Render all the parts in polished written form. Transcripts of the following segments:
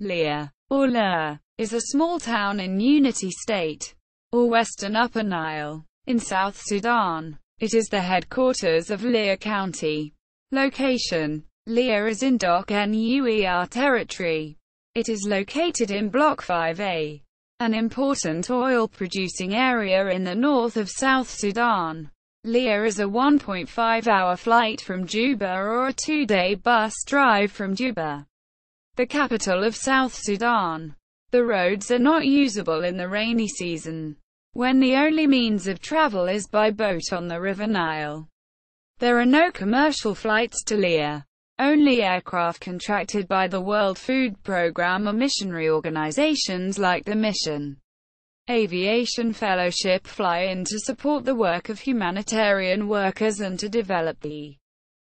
Leer, or Leer, is a small town in Unity State, or Western Upper Nile, in South Sudan. It is the headquarters of Leer County. Location: Leer is in Nuer territory. It is located in Block 5A, an important oil-producing area in the north of South Sudan. Leer is a 1.5-hour flight from Juba or a 2-day bus drive from Juba, the capital of South Sudan. The roads are not usable in the rainy season, when the only means of travel is by boat on the River Nile. There are no commercial flights to Leer. Only aircraft contracted by the World Food Programme or missionary organizations like the Mission Aviation Fellowship fly in to support the work of humanitarian workers and to develop the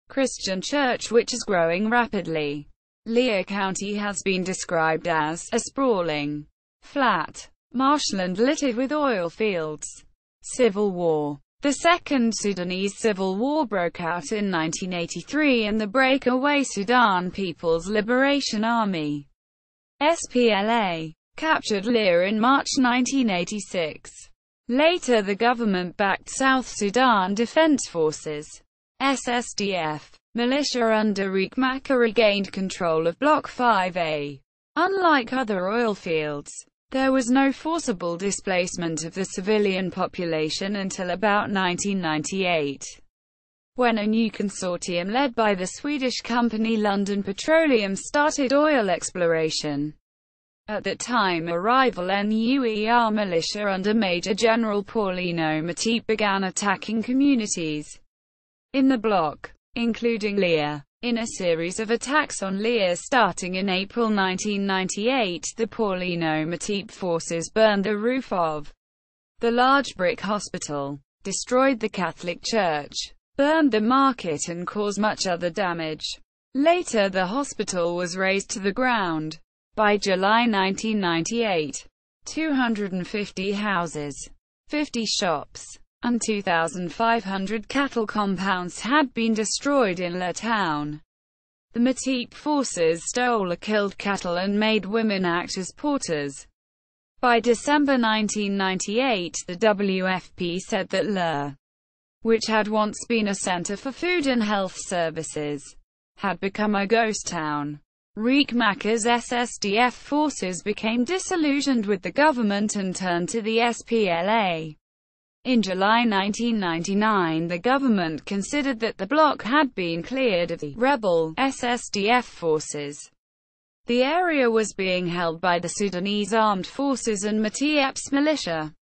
Christian church, which is growing rapidly. Leer County has been described as a sprawling, flat marshland littered with oil fields. Civil War. The Second Sudanese Civil War broke out in 1983 and the breakaway Sudan People's Liberation Army (SPLA) captured Leer in March 1986. Later the government-backed South Sudan Defense Forces (SSDF) militia under Riek Machar regained control of Block 5A. Unlike other oil fields, there was no forcible displacement of the civilian population until about 1998, when a new consortium led by the Swedish company London Petroleum started oil exploration. At that time a rival NUER militia under Major General Paulino Matip began attacking communities in the bloc, including Leer. In a series of attacks on Leer starting in April 1998, the Paulino Matip forces burned the roof of the large brick hospital, destroyed the Catholic church, burned the market and caused much other damage. Later the hospital was razed to the ground. By July 1998, 250 houses, 50 shops, and 2,500 cattle compounds had been destroyed in Leer town. The Matip forces stole or killed cattle and made women act as porters. By December 1998, the WFP said that Leer, which had once been a center for food and health services, had become a ghost town. Riek Machar's SSDF forces became disillusioned with the government and turned to the SPLA. In July 1999, the government considered that the bloc had been cleared of the rebel SSDF forces. The area was being held by the Sudanese Armed Forces and Matip's militia.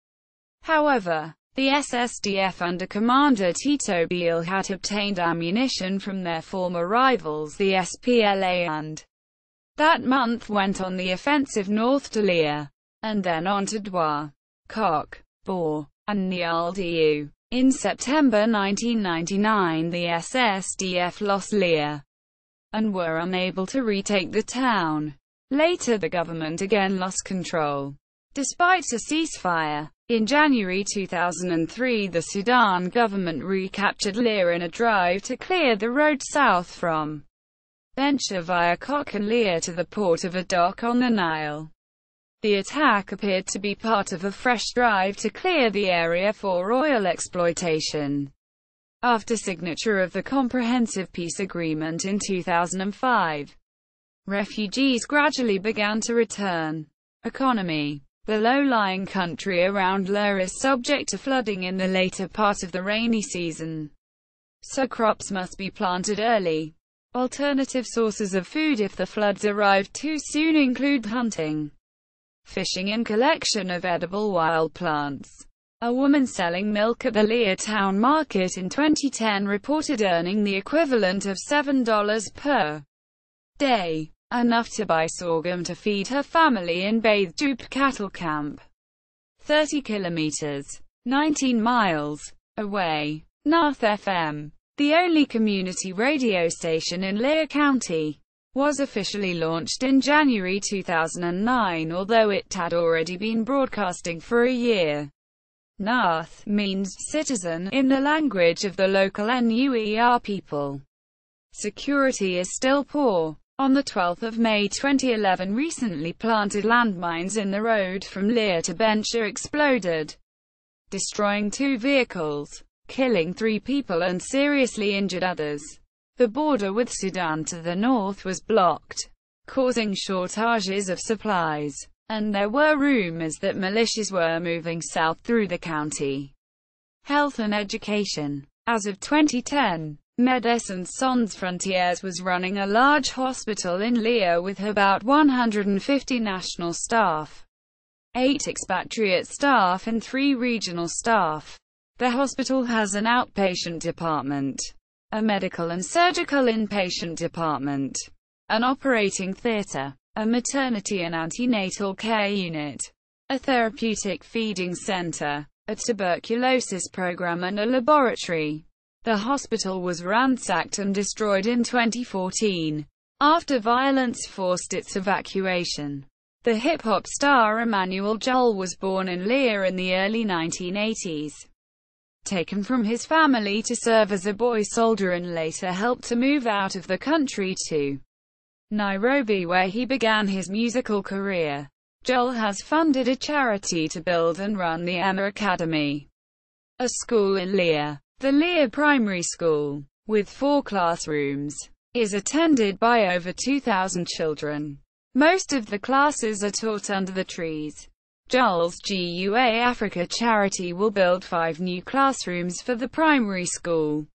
However, the SSDF under Commander Tito Biel had obtained ammunition from their former rivals the SPLA and that month went on the offensive north to Leer, and then on to Dwa, Kok, Bor, and Nialdu. In September 1999 the SSDF lost Leer, and were unable to retake the town. Later the government again lost control, despite a ceasefire. In January 2003 the Sudan government recaptured Leer in a drive to clear the road south from Bencha via Kok and Leer to the port of a dock on the Nile. The attack appeared to be part of a fresh drive to clear the area for oil exploitation. After signature of the Comprehensive Peace Agreement in 2005, refugees gradually began to return. Economy: the low-lying country around Leer is subject to flooding in the later part of the rainy season, so crops must be planted early. Alternative sources of food if the floods arrive too soon include hunting, fishing and collection of edible wild plants. A woman selling milk at the Leer town market in 2010 reported earning the equivalent of $7 per day, enough to buy sorghum to feed her family in Baithdup cattle camp, 30 kilometers, 19 miles, away. North FM, the only community radio station in Leer County, was officially launched in January 2009, although it had already been broadcasting for a year. Nath means citizen in the language of the local Nuer people. Security is still poor. On 12 May 2011, recently planted landmines in the road from Leer to Bencha exploded, destroying 2 vehicles, killing 3 people and seriously injured others. The border with Sudan to the north was blocked, causing shortages of supplies, and there were rumors that militias were moving south through the county. Health and education. As of 2010, Médecins Sans Frontières was running a large hospital in Leer with about 150 national staff, 8 expatriate staff and 3 regional staff. The hospital has an outpatient department, a medical and surgical inpatient department, an operating theatre, a maternity and antenatal care unit, a therapeutic feeding center, a tuberculosis program and a laboratory. The hospital was ransacked and destroyed in 2014, after violence forced its evacuation. The hip-hop star Emmanuel Jol was born in Leer in the early 1980s. Taken from his family to serve as a boy soldier and later helped to move out of the country to Nairobi, where he began his musical career. Joel has funded a charity to build and run the Emma Academy, a school in Leer. The Leer Primary School, with 4 classrooms, is attended by over 2,000 children. Most of the classes are taught under the trees. Joel's GUA Africa charity will build 5 new classrooms for the primary school.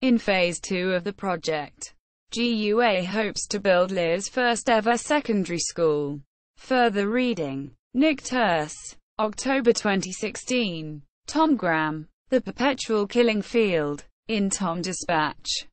In Phase 2 of the project, GUA hopes to build Leer's first ever secondary school. Further reading. Nick Turse. October 2016. Tom Graham. The Perpetual Killing Field. In Tom Dispatch.